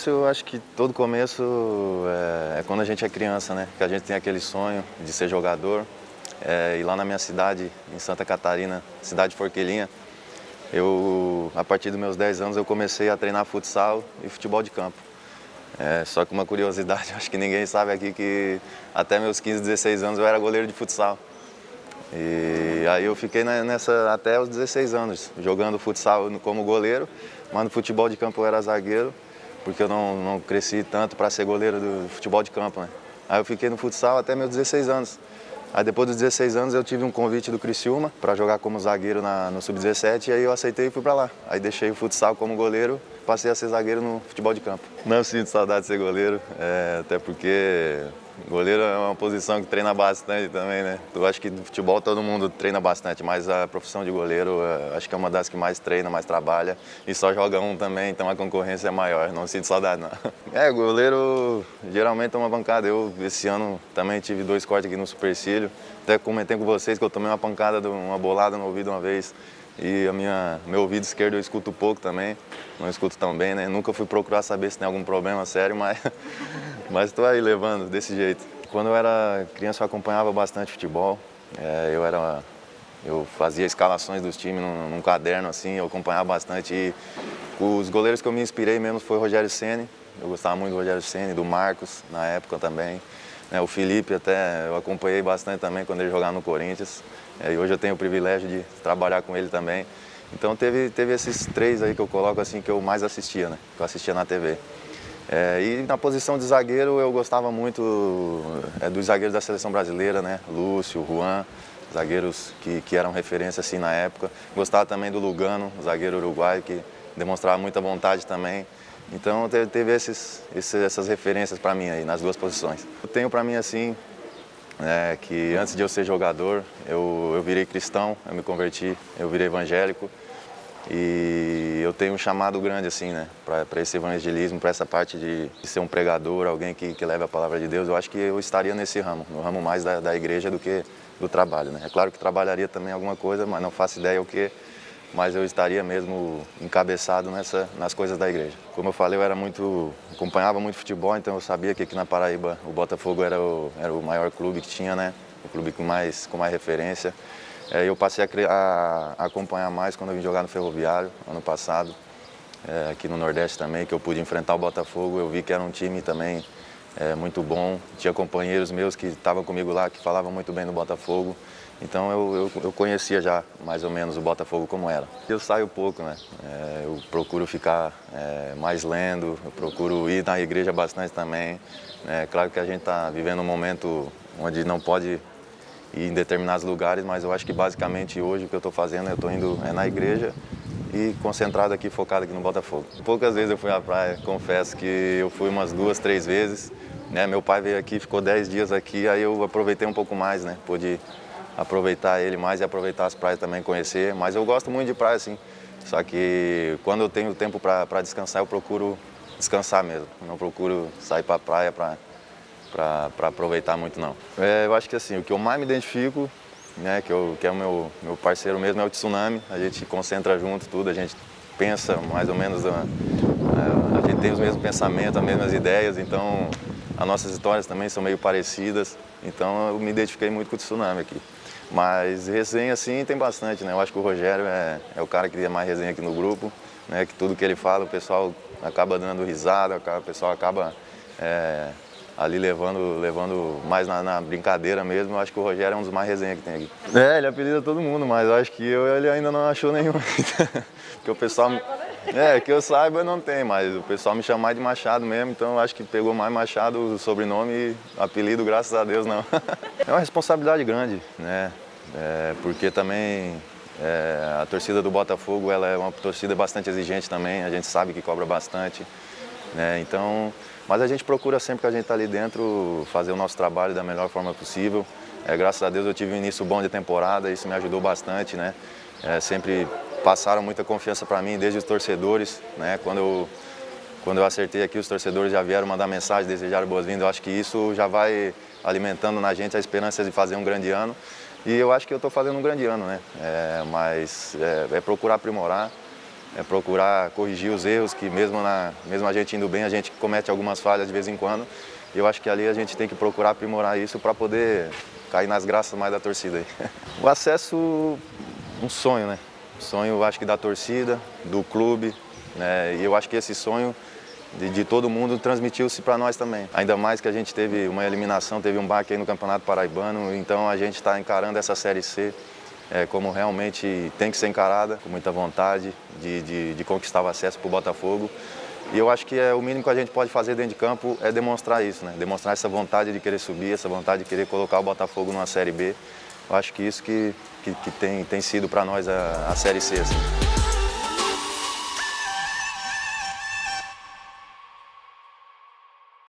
começo, eu acho que todo começo é quando a gente é criança, né? Que a gente tem aquele sonho de ser jogador. E lá na minha cidade, em Santa Catarina, cidade de Forquilhinha, a partir dos meus 10 anos, eu comecei a treinar futsal e futebol de campo. Só que uma curiosidade, acho que ninguém sabe aqui que até meus 15, 16 anos eu era goleiro de futsal. E aí eu fiquei nessa até os 16 anos, jogando futsal como goleiro, mas no futebol de campo eu era zagueiro, porque eu não cresci tanto para ser goleiro do futebol de campo, né? Aí eu fiquei no futsal até meus 16 anos. Aí depois dos 16 anos eu tive um convite do Criciúma para jogar como zagueiro no Sub-17 e aí eu aceitei e fui para lá. Aí deixei o futsal como goleiro, passei a ser zagueiro no futebol de campo. Não sinto saudade de ser goleiro, até porque goleiro é uma posição que treina bastante também, né? Eu acho que no futebol todo mundo treina bastante, mas a profissão de goleiro acho que é uma das que mais treina, mais trabalha e só joga um também, então a concorrência é maior, não sinto saudade não. Goleiro geralmente é uma pancada. Eu esse ano também tive 2 cortes aqui no supercílio, até comentei com vocês que eu tomei uma pancada, uma bolada no ouvido uma vez. E meu ouvido esquerdo eu escuto pouco também, não escuto tão bem, né? Nunca fui procurar saber se tem algum problema sério, mas estou aí levando desse jeito. Quando eu era criança eu acompanhava bastante futebol, eu fazia escalações dos times num caderno assim, eu acompanhava bastante. E os goleiros que eu me inspirei mesmo foi o Rogério Ceni, eu gostava muito do Rogério Ceni, do Marcos na época também. O Felipe até eu acompanhei bastante também quando ele jogava no Corinthians. E hoje eu tenho o privilégio de trabalhar com ele também. Então teve esses 3 aí que eu coloco assim que eu mais assistia, né? Que eu assistia na TV. E na posição de zagueiro eu gostava muito dos zagueiros da seleção brasileira, né? Lúcio, Juan, zagueiros que eram referência assim na época. Gostava também do Lugano, zagueiro uruguaio, que demonstrava muita vontade também. Então teve essas referências para mim aí nas 2 posições. Eu tenho para mim assim que antes de eu ser jogador eu virei cristão, eu me converti, eu virei evangélico. E eu tenho um chamado grande assim, né, para esse evangelismo, para essa parte de ser um pregador, alguém que leve a palavra de Deus. Eu acho que eu estaria nesse ramo, no ramo mais da igreja do que do trabalho, né? É claro que trabalharia também alguma coisa, mas não faço ideia o que, mas eu estaria mesmo encabeçado nas coisas da igreja. Como eu falei, acompanhava muito futebol, então eu sabia que aqui na Paraíba o Botafogo era o maior clube que tinha, né? O clube com mais referência. Eu passei a acompanhar mais quando eu vim jogar no Ferroviário, ano passado, aqui no Nordeste também, que eu pude enfrentar o Botafogo. Eu vi que era um time também muito bom, tinha companheiros meus que estavam comigo lá, que falavam muito bem do Botafogo. Então eu conhecia já mais ou menos o Botafogo como era. Eu saio pouco, né? Eu procuro ficar mais lendo, eu procuro ir na igreja bastante também. Claro que a gente está vivendo um momento onde não pode ir em determinados lugares, mas eu acho que basicamente hoje o que eu estou fazendo, eu estou indo na igreja e concentrado aqui, focado aqui no Botafogo. Poucas vezes eu fui à praia, confesso que eu fui umas 2, 3 vezes. Meu pai veio aqui, ficou 10 dias aqui, aí eu aproveitei um pouco mais, né? Pude aproveitar ele mais e aproveitar as praias também, conhecer. Mas eu gosto muito de praia, sim. Só que quando eu tenho tempo para descansar, eu procuro descansar mesmo. Não procuro sair para a praia para aproveitar muito, não. Eu acho que assim, o que eu mais me identifico, né, que é o meu parceiro mesmo, é o Tsunami. A gente concentra junto tudo, a gente pensa mais ou menos, a gente tem os mesmos pensamentos, as mesmas ideias, então as nossas histórias também são meio parecidas. Então eu me identifiquei muito com o Tsunami aqui. Mas resenha assim tem bastante, né? Eu acho que o Rogério é o cara que tem mais resenha aqui no grupo, né? Que tudo que ele fala o pessoal acaba dando risada, o pessoal acaba ali levando mais na brincadeira mesmo. Eu acho que o Rogério é um dos mais resenha que tem aqui. Ele apelida todo mundo, mas eu acho que ele ainda não achou nenhum. Porque o pessoal... que eu saiba não tem, mas o pessoal me chama mais de Machado mesmo, então eu acho que pegou mais Machado o sobrenome e apelido, graças a Deus, não. É uma responsabilidade grande, né? Porque também a torcida do Botafogo ela é uma torcida bastante exigente também, a gente sabe que cobra bastante, né? Então, mas a gente procura sempre que a gente está ali dentro fazer o nosso trabalho da melhor forma possível. Graças a Deus eu tive um início bom de temporada, isso me ajudou bastante, né? Sempre passaram muita confiança para mim, desde os torcedores, né? Quando eu acertei aqui, os torcedores já vieram mandar mensagem, desejaram boas-vindas. Eu acho que isso já vai alimentando na gente a esperança de fazer um grande ano. E eu acho que eu estou fazendo um grande ano, né? Mas procurar aprimorar, procurar corrigir os erros, que mesmo a gente indo bem, a gente comete algumas falhas de vez em quando. E eu acho que ali a gente tem que procurar aprimorar isso para poder cair nas graças mais da torcida aí. O acesso, um sonho, né? Sonho, eu acho que da torcida, do clube, né? E eu acho que esse sonho de todo mundo transmitiu-se para nós também. Ainda mais que a gente teve uma eliminação, teve um baque aí no Campeonato Paraibano, então a gente está encarando essa Série C como realmente tem que ser encarada, com muita vontade de conquistar o acesso para o Botafogo. E eu acho que o mínimo que a gente pode fazer dentro de campo é demonstrar isso, né? Demonstrar essa vontade de querer subir, essa vontade de querer colocar o Botafogo numa Série B. Eu acho que isso que tem sido para nós a Série C, assim.